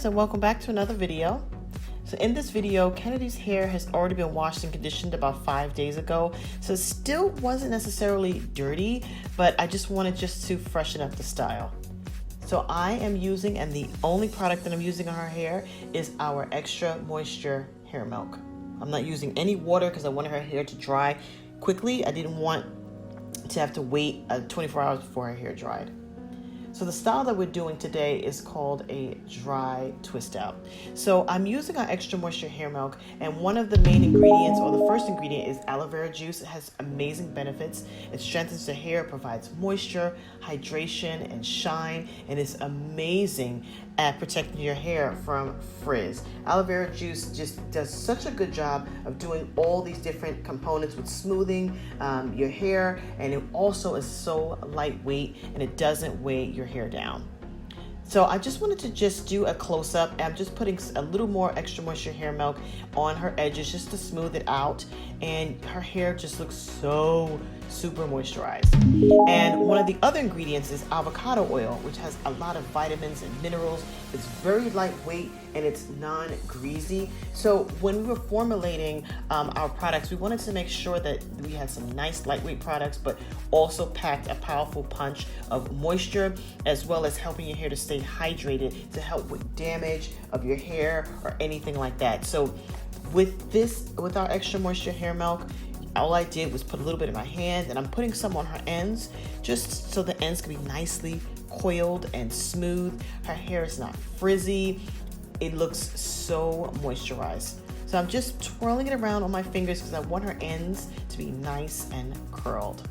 guys, and welcome back to another video. So in this video, Kennedy's hair has already been washed and conditioned about 5 days ago. So it still wasn't necessarily dirty, but I just wanted to freshen up the style. So I am using, and the only product that I'm using on her hair is our Extra Moisture Hair Milk. I'm not using any water because I wanted her hair to dry quickly. I didn't want to have to wait 24 hours before her hair dried. So the style that we're doing today is called a dry twist out. So I'm using our Extra Moisture Hair Milk, and one of the main ingredients, or the first ingredient, is aloe vera juice. It has amazing benefits. It strengthens the hair, provides moisture, hydration, and shine, and is amazing at protecting your hair from frizz. Aloe vera juice just does such a good job of doing all these different components with smoothing your hair, and it also is so lightweight and it doesn't weigh your hair down. So I just wanted to do a close-up. I'm just putting a little more Extra Moisture Hair Milk on her edges just to smooth it out, and her hair just looks so super moisturized. And one of the other ingredients is avocado oil, which has a lot of vitamins and minerals. It's very lightweight and it's non-greasy. So when we were formulating our products, we wanted to make sure that we had some nice lightweight products, but also packed a powerful punch of moisture, as well as helping your hair to stay hydrated to help with damage of your hair or anything like that. So with our Extra Moisture Hair Milk, all I did was put a little bit in my hand, and I'm putting some on her ends just so the ends can be nicely coiled and smooth. Her hair is not frizzy. It looks so moisturized. So I'm just twirling it around on my fingers because I want her ends to be nice and curled.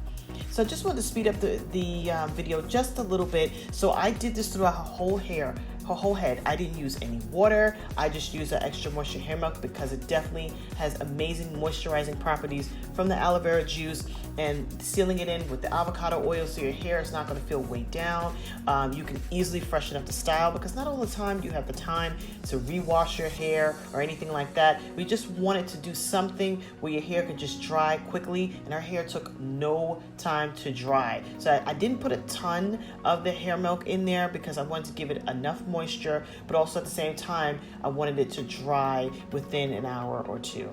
So I just wanted to speed up the video just a little bit. So I did this throughout her whole hair, her whole head. I didn't use any water. I just used the Extra Moisture Hair Milk because it definitely has amazing moisturizing properties from the aloe vera juice, and sealing it in with the avocado oil so your hair is not going to feel weighed down. You can easily freshen up the style because not all the time do you have the time to rewash your hair or anything like that. We just wanted to do something where your hair could just dry quickly, and her hair took no time to dry. So I didn't put a ton of the hair milk in there because I wanted to give it enough moisture, but also at the same time I wanted it to dry within an hour or two.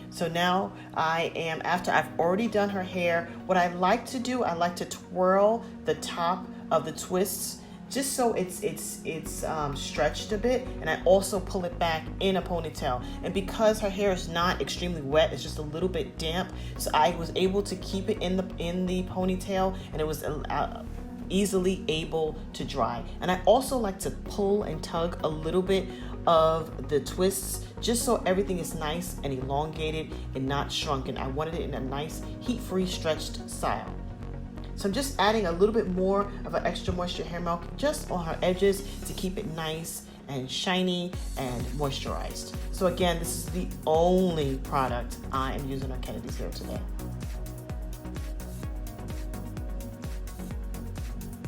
So now after I've already done her hair, what I like to do, I like to twirl the top of the twists just so it's stretched a bit, and I also pull it back in a ponytail. And because her hair is not extremely wet, it's just a little bit damp, so I was able to keep it in the ponytail, and it was easily able to dry. And I also like to pull and tug a little bit of the twists just so everything is nice and elongated and not shrunken. I wanted it in a nice heat-free stretched style. So I'm just adding a little bit more of an Extra Moisture Hair Milk just on her edges to keep it nice and shiny and moisturized. So again, this is the only product I am using on Kennedy's hair today.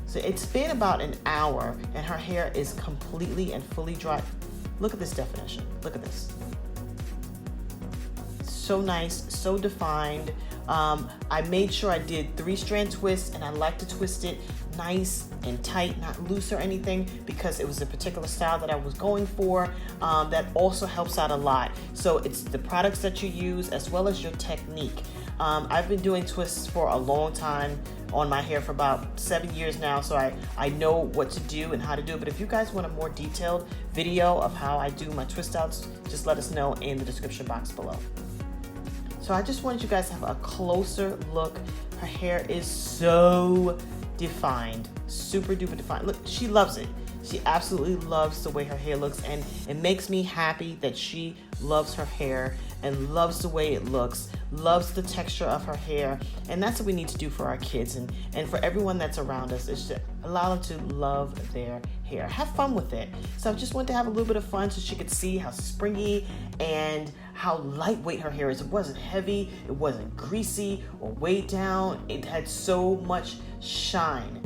So it's been about an hour and her hair is completely and fully dry. Look at this definition. Look at this. So nice, so defined. I made sure I did 3-strand twists, and I like to twist it nice and tight, not loose or anything, because it was a particular style that I was going for. That also helps out a lot. So it's the products that you use as well as your technique. I've been doing twists for a long time on my hair for about 7 years now, so I know what to do and how to do it. But if you guys want a more detailed video of how I do my twist outs, just let us know in the description box below. So I just wanted you guys to have a closer look. Her hair is so defined, super duper defined. Look, she loves it. She absolutely loves the way her hair looks, and it makes me happy that she loves her hair and loves the way it looks, loves the texture of her hair. And that's what we need to do for our kids and for everyone that's around us, is to allow them to love their hair. Have fun with it. So I just wanted to have a little bit of fun so she could see how springy and how lightweight her hair is. It wasn't heavy, it wasn't greasy or weighed down. It had so much shine.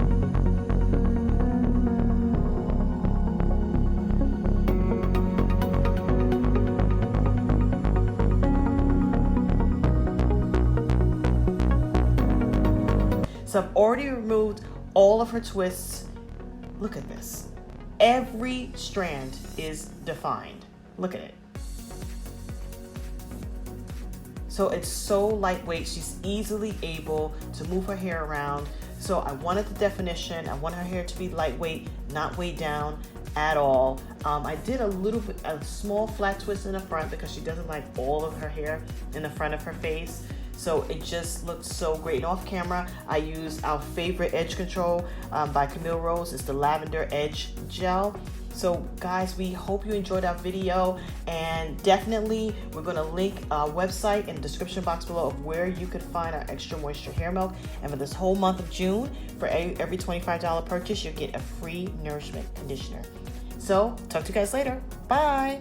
So I've already removed all of her twists. Look at this. Every strand is defined. Look at it. So it's so lightweight. She's easily able to move her hair around. So I wanted the definition. I want her hair to be lightweight, not weighed down at all. I did a small flat twist in the front because she doesn't like all of her hair in the front of her face. So it just looks so great. And off camera, I used our favorite edge control by Camille Rose. It's the Lavender Edge Gel. So guys, we hope you enjoyed our video, and definitely we're going to link our website in the description box below of where you could find our extra moisture hair milk. And for this whole month of June, for every $25 purchase, you'll get a free nourishment conditioner. So talk to you guys later. Bye.